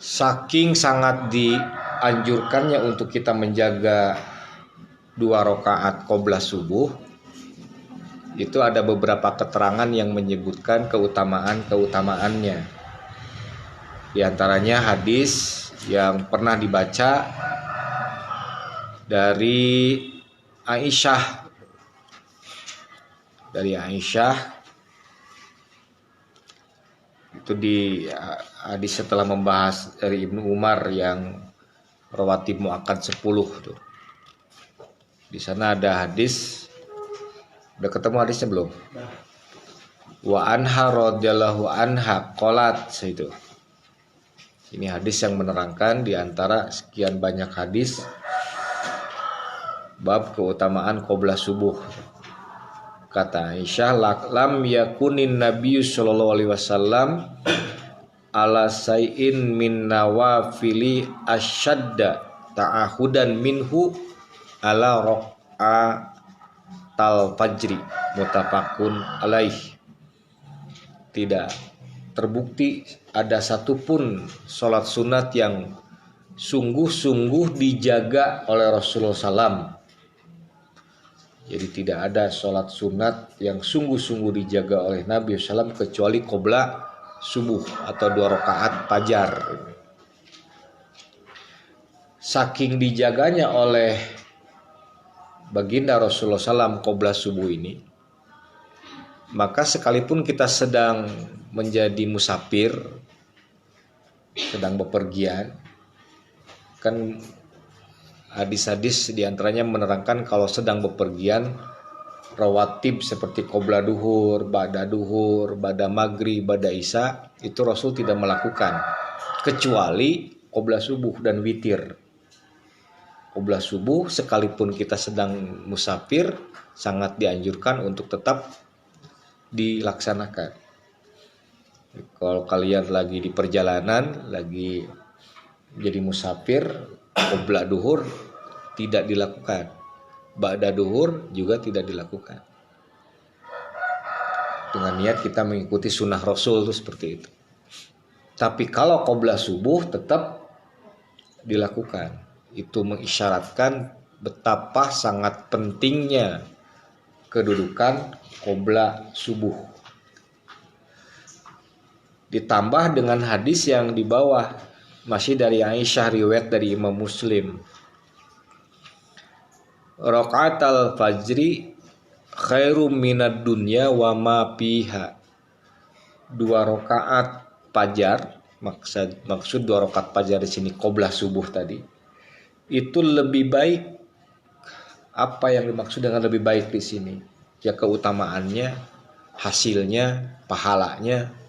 Saking sangat dianjurkannya untuk kita menjaga 2 rakaat qobliyah subuh, itu ada beberapa keterangan yang menyebutkan keutamaan-keutamaannya. Di antaranya hadis yang pernah dibaca dari Aisyah. Itu di hadis setelah membahas dari Ibnu Umar yang rawatib muakkad 10 tuh. Di sana ada hadis, udah ketemu hadisnya belum? Wa anha radhiyallahu anha qalat, itu. Ini hadis yang menerangkan di antara sekian banyak hadis bab keutamaan qobliyah subuh. Kata Aisyah, lam yakunin nabiyyu sallallahu alaihi wasallam ala say'in min nawafili asyadda ta'ahudan minhu ala raq'atal fajri muttafaqun alaih. Tidak terbukti ada satupun sholat sunat yang sungguh-sungguh dijaga oleh Rasulullah SAW. Jadi tidak ada sholat sunat yang sungguh-sungguh dijaga oleh Nabi SAW kecuali qobliyah subuh atau 2 rakaat fajar. Saking dijaganya oleh baginda Rasulullah SAW qobliyah subuh ini, maka sekalipun kita sedang menjadi musafir, sedang bepergian, kan hadis-hadis diantaranya menerangkan kalau sedang bepergian rawatib seperti qobliyah duhur, ba'da duhur, ba'da maghrib, ba'da isya itu Rasul tidak melakukan kecuali qobliyah subuh dan witir. Qobliyah subuh sekalipun kita sedang musafir sangat dianjurkan untuk tetap dilaksanakan. Kalau kalian lagi di perjalanan, lagi jadi musafir, qobliyah duhur tidak dilakukan, ba'da duhur juga tidak dilakukan. Dengan niat kita mengikuti sunnah Rasul itu seperti itu. Tapi kalau qobliyah subuh tetap dilakukan. Itu mengisyaratkan betapa sangat pentingnya kedudukan qobliyah subuh. Ditambah dengan hadis yang di bawah, masih dari Aisyah, riwayat dari Imam Muslim. Raqatal fajri khairum minad dunya wa ma fiha. 2 rakaat fajar, maksud 2 rakaat fajar di sini qobliyah subuh tadi, itu lebih baik. Apa yang dimaksud dengan lebih baik di sini? Ya keutamaannya, hasilnya, pahalanya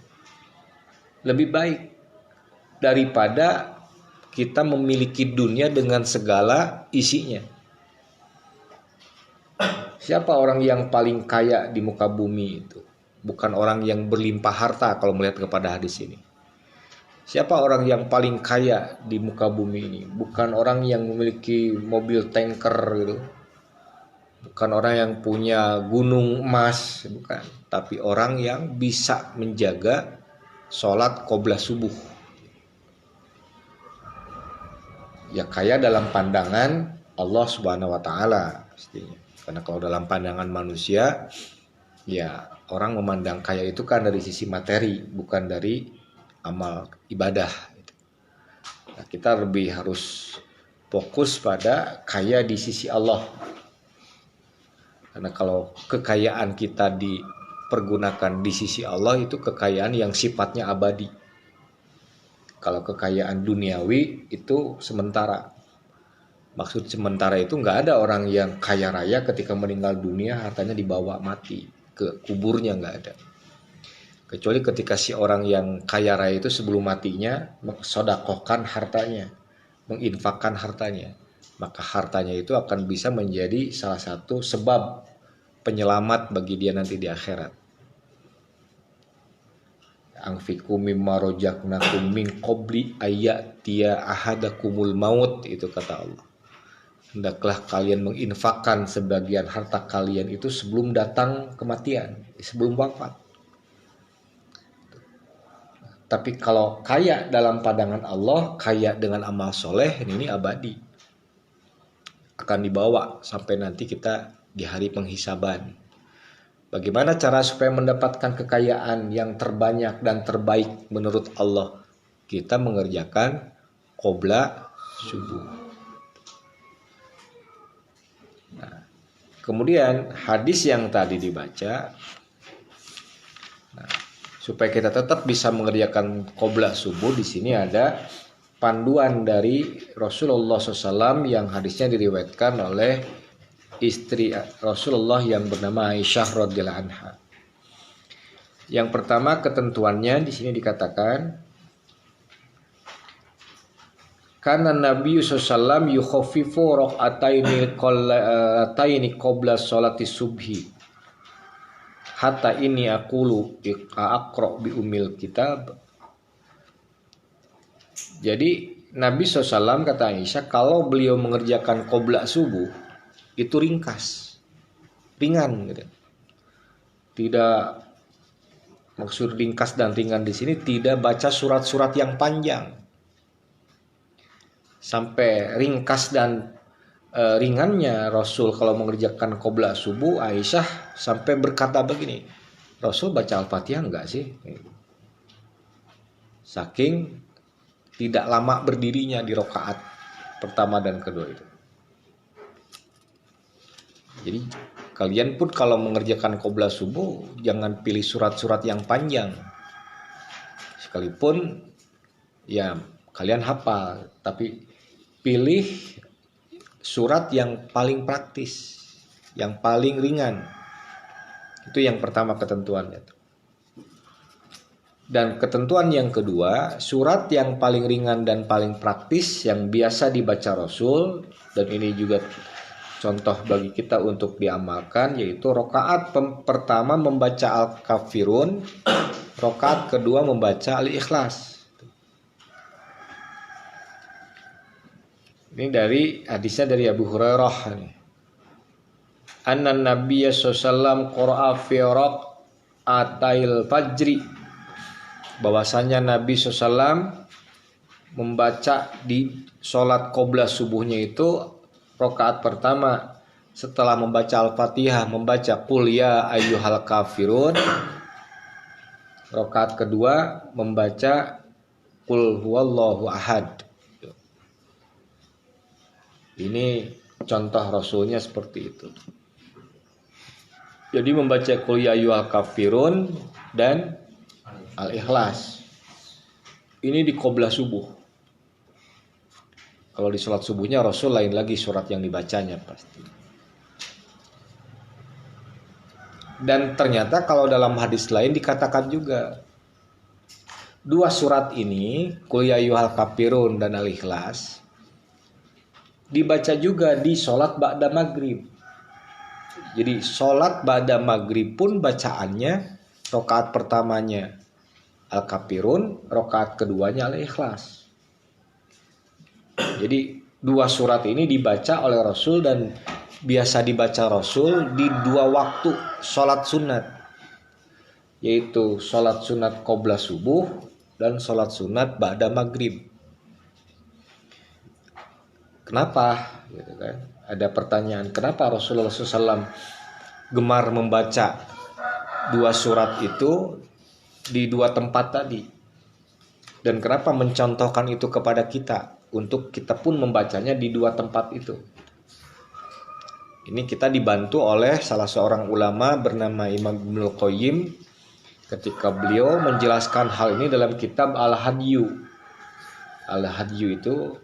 lebih baik daripada kita memiliki dunia dengan segala isinya. Siapa orang yang paling kaya di muka bumi itu? Bukan orang yang berlimpah harta kalau melihat kepada hadis ini. Siapa orang yang paling kaya di muka bumi ini? Bukan orang yang memiliki mobil tanker gitu. Bukan orang yang punya gunung emas, bukan. Tapi orang yang bisa menjaga sholat qobliyah subuh. Ya kaya dalam pandangan Allah Subhanahu wa taala pastinya. Karena kalau dalam pandangan manusia, ya orang memandang kaya itu kan dari sisi materi, bukan dari amal ibadah. Nah, kita lebih harus fokus pada kaya di sisi Allah. Karena kalau kekayaan kita dipergunakan di sisi Allah, itu kekayaan yang sifatnya abadi. Kalau kekayaan duniawi itu sementara. Maksud sementara itu nggak ada orang yang kaya raya ketika meninggal dunia hartanya dibawa mati ke kuburnya, nggak ada. Kecuali ketika si orang yang kaya raya itu sebelum matinya mensedekahkan hartanya, menginfakkan hartanya, maka hartanya itu akan bisa menjadi salah satu sebab penyelamat bagi dia nanti di akhirat. Anfiqu mimma rojaknakum min qabli ayatiya ahadakumul maut, itu kata Allah. Hendaklah kalian menginfakkan sebagian harta kalian itu sebelum datang kematian, sebelum wafat. Tapi kalau kaya dalam pandangan Allah, kaya dengan amal soleh, ini abadi. Akan dibawa sampai nanti kita di hari penghisaban. Bagaimana cara supaya mendapatkan kekayaan yang terbanyak dan terbaik menurut Allah? Kita mengerjakan qobla subuh. Nah, kemudian hadis yang tadi dibaca, supaya kita tetap bisa mengerjakan qobla subuh, di sini ada panduan dari Rasulullah SAW yang hadisnya diriwayatkan oleh istri Rasulullah yang bernama Aisyah radhiyallahu anha. Yang pertama ketentuannya di sini dikatakan, karena Nabi SAW yukhaffifu raq'ataini qabla sholati subhi. Hatta ini aqulu aqra bi umil kitab. Jadi Nabi SAW kata Aisyah, kalau beliau mengerjakan qobla subuh itu ringan gitu. Tidak, maksud ringkas dan ringan di sini tidak baca surat-surat yang panjang. Sampai ringkas dan ringannya Rasul kalau mengerjakan qobla subuh, Aisyah sampai berkata begini, Rasul baca Al-Fatihah enggak sih? Saking tidak lama berdirinya di rakaat pertama dan kedua itu. Jadi kalian pun kalau mengerjakan qobla subuh jangan pilih surat-surat yang panjang. Sekalipun ya kalian hafal, tapi pilih surat yang paling praktis, yang paling ringan. Itu yang pertama ketentuannya. Dan ketentuan yang kedua, surat yang paling ringan dan paling praktis yang biasa dibaca Rasul, dan ini juga contoh bagi kita untuk diamalkan, yaitu rakaat pertama membaca Al-Kafirun, rakaat kedua membaca Al-Ikhlas. Ini dari hadisnya dari Abu Hurairah nih. Anna Nabiyya sallallahu qara'a fi raq'atil fajri. Bahwasanya Nabi sallallahu membaca di salat qobla subuhnya itu rakaat pertama setelah membaca Al-Fatihah membaca qul ya ayyuhal kafirun. Rakaat kedua membaca qul huwallahu ahad. Ini contoh Rasulnya seperti itu. Jadi membaca qul ya ayyuhal kafirun dan Al-Ikhlas. Ini di qobla subuh. Kalau di sholat subuhnya Rasul lain lagi surat yang dibacanya pasti. Dan ternyata kalau dalam hadis lain dikatakan juga dua surat ini, qul ya ayyuhal kafirun dan Al-Ikhlas, dibaca juga di sholat ba'da maghrib. Jadi sholat ba'da maghrib pun bacaannya rakaat pertamanya Al-Kafirun, rakaat keduanya Al-Ikhlas. Jadi dua surat ini dibaca oleh Rasul dan biasa dibaca Rasul di dua waktu sholat sunat, yaitu sholat sunat qobla subuh dan sholat sunat ba'da maghrib. Kenapa? Gitu kan? Ada pertanyaan, kenapa Rasulullah SAW gemar membaca dua surat itu di dua tempat tadi? Dan kenapa mencontohkan itu kepada kita untuk kita pun membacanya di dua tempat itu? Ini kita dibantu oleh salah seorang ulama bernama Imam Ibnul Qayyim ketika beliau menjelaskan hal ini dalam kitab Al-Hadyu. Al-Hadyu itu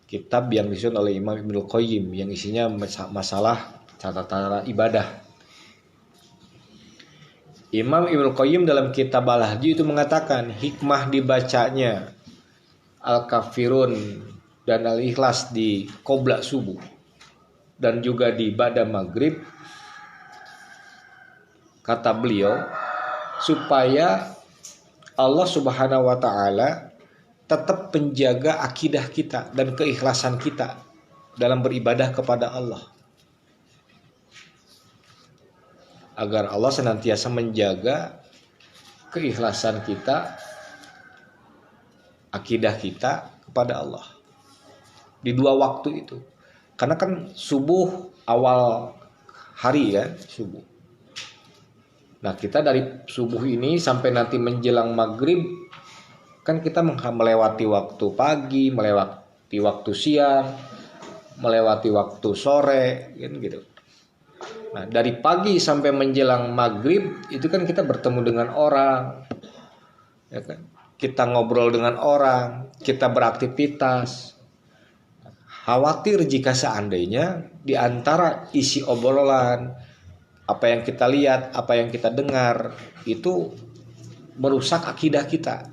kitab yang disusun oleh Imam Ibnul Qayyim yang isinya masalah catatan ibadah. Imam Ibnul Qayyim dalam kitab Al-Hadyu itu mengatakan hikmah dibacanya Al-Kafirun dan Al-Ikhlas di qobla subuh dan juga di ba'da maghrib, kata beliau, supaya Allah Subhanahu wa ta'ala tetap menjaga akidah kita dan keikhlasan kita dalam beribadah kepada Allah. Agar Allah senantiasa menjaga keikhlasan kita akidah kita kepada Allah di dua waktu itu. Karena kan subuh awal hari ya, subuh. Nah, kita dari subuh ini sampai nanti menjelang maghrib kan kita melewati waktu pagi, melewati waktu siang, melewati waktu sore, kan gitu. Nah, dari pagi sampai menjelang maghrib itu kan kita bertemu dengan orang, ya kan? Kita ngobrol dengan orang, kita beraktivitas. Khawatir jika seandainya di antara isi obrolan, apa yang kita lihat, apa yang kita dengar itu merusak akidah kita,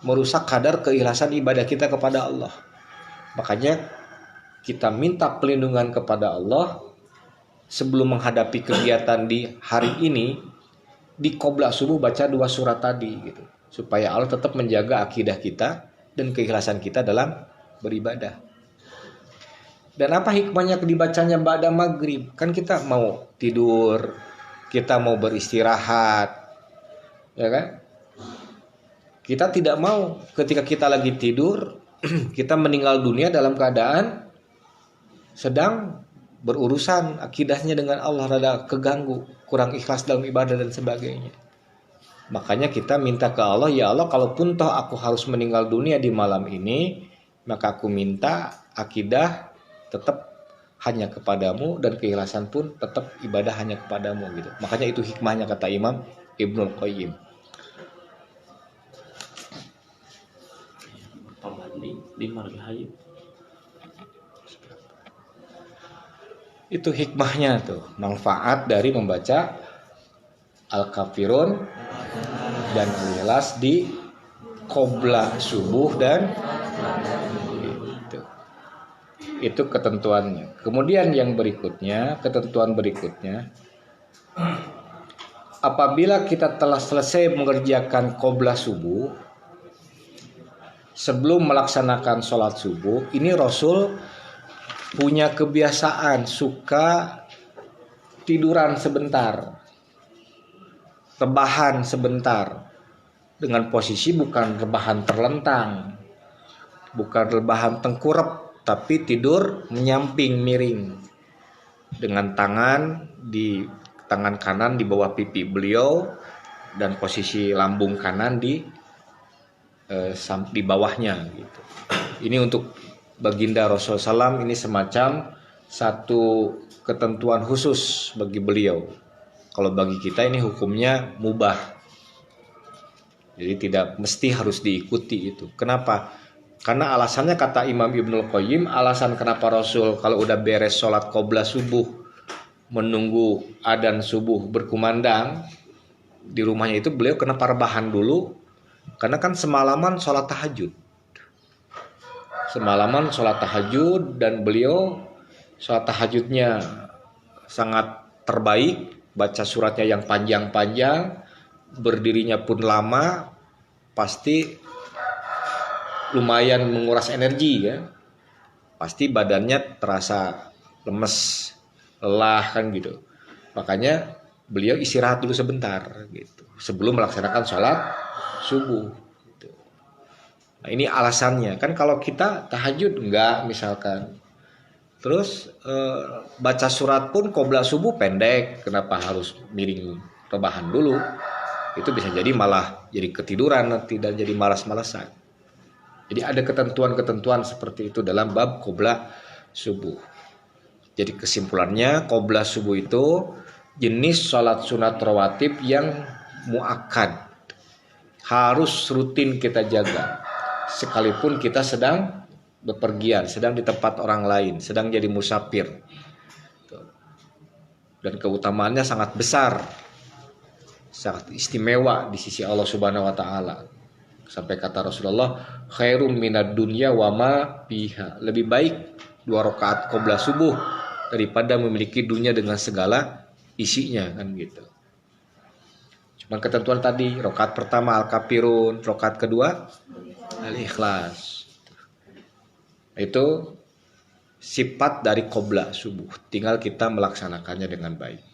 merusak kadar keikhlasan ibadah kita kepada Allah. Makanya kita minta perlindungan kepada Allah sebelum menghadapi kegiatan di hari ini. Di qobla subuh baca 2 surat tadi gitu, supaya Allah tetap menjaga akidah kita dan keikhlasan kita dalam beribadah. Dan apa hikmahnya dibacanya ba'da maghrib? Kan kita mau tidur, kita mau beristirahat, ya kan? Kita tidak mau ketika kita lagi tidur kita meninggal dunia dalam keadaan sedang berurusan akidahnya dengan Allah, rada keganggu, kurang ikhlas dalam ibadah dan sebagainya. Makanya kita minta ke Allah, ya Allah, kalaupun toh aku harus meninggal dunia di malam ini, maka aku minta akidah tetap hanya kepadamu dan keikhlasan pun tetap ibadah hanya kepadamu gitu. Makanya itu hikmahnya kata Imam Ibnul Qayyim. Itu hikmahnya tuh, manfaat dari membaca Al-Kafirun dan Al-Ikhlas di qobla subuh dan itu ketentuannya. Kemudian yang berikutnya, ketentuan berikutnya, apabila kita telah selesai mengerjakan qobla subuh, sebelum melaksanakan sholat subuh, ini Rasul punya kebiasaan suka tiduran sebentar, rebahan sebentar, dengan posisi bukan rebahan terlentang, bukan rebahan tengkurap, tapi tidur menyamping miring dengan tangan kanan di bawah pipi beliau dan posisi lambung kanan di bawahnya gitu. Ini untuk baginda Rasulullah SAW, ini semacam satu ketentuan khusus bagi beliau. Kalau bagi kita ini hukumnya mubah, jadi tidak mesti harus diikuti itu. Kenapa? Karena alasannya kata Imam Ibnul Qayyim, alasan kenapa Rasul kalau udah beres sholat qobla subuh menunggu adzan subuh berkumandang di rumahnya itu beliau kenapa rebahan dulu? Karena kan semalaman sholat tahajud. Semalaman sholat tahajud dan beliau sholat tahajudnya sangat terbaik, baca suratnya yang panjang-panjang, berdirinya pun lama, pasti lumayan menguras energi ya. Pasti badannya terasa lemes, lelah kan gitu. Makanya beliau istirahat dulu sebentar gitu sebelum melaksanakan sholat subuh gitu. Nah, ini alasannya. Kan kalau kita tahajud enggak misalkan, terus baca surat pun qobla subuh pendek, kenapa harus miring rebahan dulu? Itu bisa jadi malah jadi ketiduran nanti dan jadi malas-malasan. Jadi ada ketentuan-ketentuan seperti itu dalam bab qobla subuh. Jadi kesimpulannya, qobla subuh itu jenis sholat sunat rawatib yang muakkad, harus rutin kita jaga sekalipun kita sedang bepergian, sedang di tempat orang lain, sedang jadi musafir. Dan keutamaannya sangat besar, sangat istimewa di sisi Allah Subhanahu wa taala. Sampai kata Rasulullah, khairum minad dunya wa ma fiha. Lebih baik 2 rakaat qobla subuh daripada memiliki dunia dengan segala isinya kan gitu. Cuman ketentuan tadi, rakaat pertama Al-Kafirun, rakaat kedua Al-Ikhlas. Itu sifat dari qobla subuh, tinggal kita melaksanakannya dengan baik.